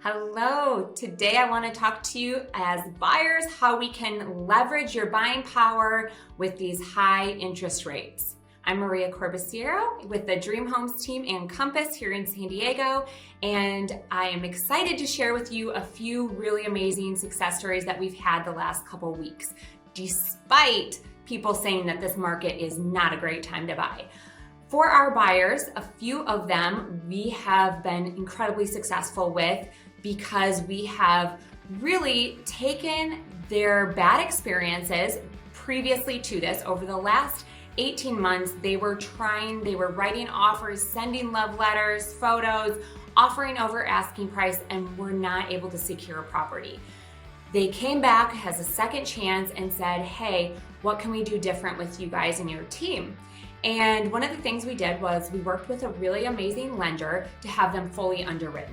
Hello, today I want to talk to you as buyers how we can leverage your buying power with these high interest rates. I'm Maria Corbisiero with the Dream Homes team and Compass here in San Diego, and I am excited to share with you a few really amazing success stories that we've had the last couple weeks, despite people saying that this market is not a great time to buy. For our buyers, a few of them we have been incredibly successful with because we have really taken their bad experiences previously to this. Over the last 18 months, they were writing offers, sending love letters, photos, offering over asking price, and were not able to secure a property. They came back as a second chance and said, hey, what can we do different with you guys and your team? And one of the things we did was we worked with a really amazing lender to have them fully underwritten.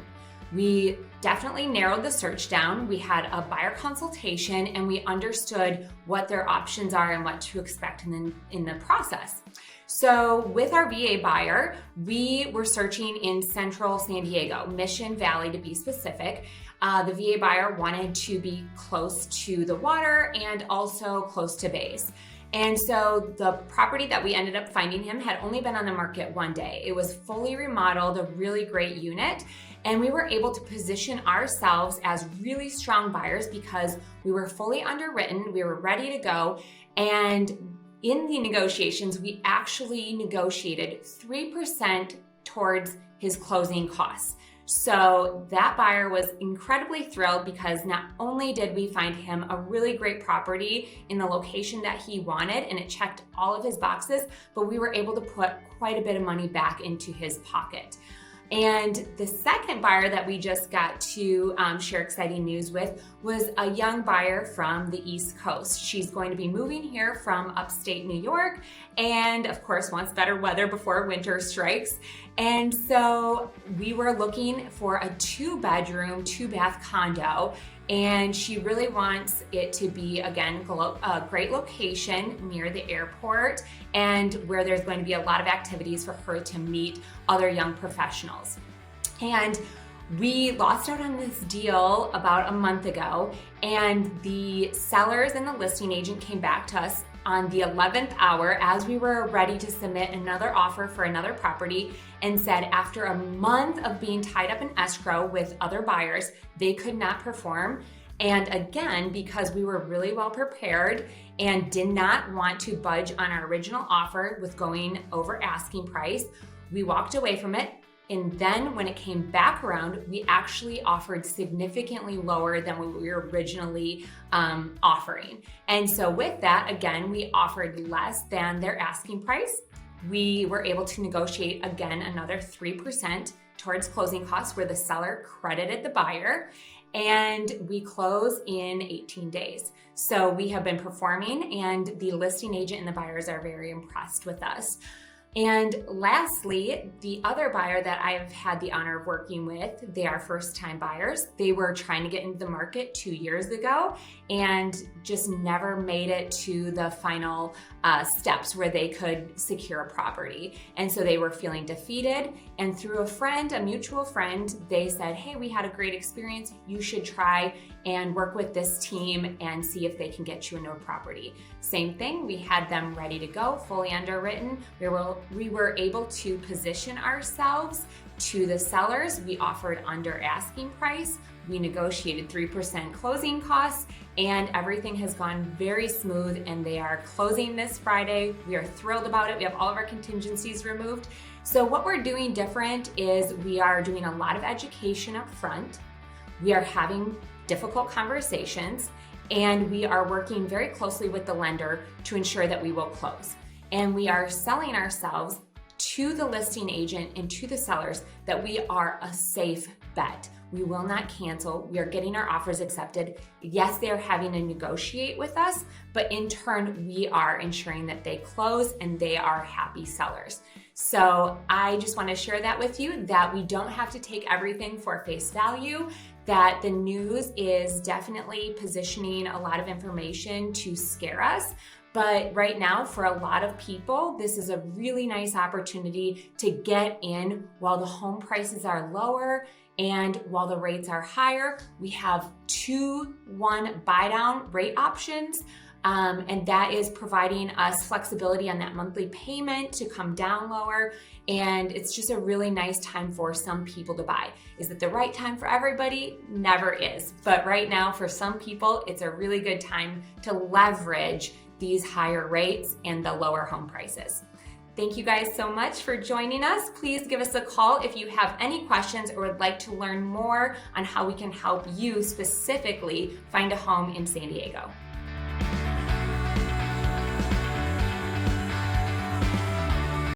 We definitely narrowed the search down. We had a buyer consultation and we understood what their options are and what to expect in the process. So with our VA buyer, we were searching in central San Diego, Mission Valley to be specific. The VA buyer wanted to be close to the water and also close to bays. And so the property that we ended up finding him had only been on the market one day. It was fully remodeled, a really great unit, and we were able to position ourselves as really strong buyers because we were fully underwritten, we were ready to go, and in the negotiations, we actually negotiated 3% towards his closing costs. So that buyer was incredibly thrilled because not only did we find him a really great property in the location that he wanted and it checked all of his boxes, but we were able to put quite a bit of money back into his pocket. And the second buyer that we just got to share exciting news with was a young buyer from the East Coast. She's going to be moving here from upstate New York and of course wants better weather before winter strikes. And so we were looking for a 2-bedroom, 2-bath condo. And she really wants it to be, again, a great location near the airport and where there's going to be a lot of activities for her to meet other young professionals. And we lost out on this deal about a month ago, and the sellers and the listing agent came back to us on the 11th hour as we were ready to submit another offer for another property and said after a month of being tied up in escrow with other buyers, they could not perform. And again, because we were really well prepared and did not want to budge on our original offer with going over asking price, we walked away from it. And then when it came back around, we actually offered significantly lower than what we were originally offering. And so with that, again, we offered less than their asking price. We were able to negotiate, again, another 3% towards closing costs where the seller credited the buyer, and we close in 18 days. So we have been performing, and the listing agent and the buyers are very impressed with us. And lastly, the other buyer that I've had the honor of working with, they are first-time buyers. They were trying to get into the market 2 years ago and just never made it to the final steps where they could secure a property. And so they were feeling defeated. And through a friend, a mutual friend, they said, hey, we had a great experience. You should try and work with this team and see if they can get you into a property. Same thing, we had them ready to go, fully underwritten. We were able to position ourselves to the sellers. We offered under asking price. We negotiated 3% closing costs, and everything has gone very smooth, and they are closing this Friday. We are thrilled about it. We have all of our contingencies removed. So what we're doing different is we are doing a lot of education up front. We are having difficult conversations, and we are working very closely with the lender to ensure that we will close. And we are selling ourselves to the listing agent and to the sellers that we are a safe bet. We will not cancel. We are getting our offers accepted. Yes, they are having to negotiate with us, but in turn, we are ensuring that they close and they are happy sellers. So I just want to share that with you, that we don't have to take everything for face value, that the news is definitely positioning a lot of information to scare us. But right now, for a lot of people, this is a really nice opportunity to get in while the home prices are lower And while the rates are higher, we have 2-1 buy down rate options. And that is providing us flexibility on that monthly payment to come down lower. And it's just a really nice time for some people to buy. Is it the right time for everybody? Never is. But right now, for some people, it's a really good time to leverage these higher rates and the lower home prices. Thank you guys so much for joining us. Please give us a call if you have any questions or would like to learn more on how we can help you specifically find a home in San Diego.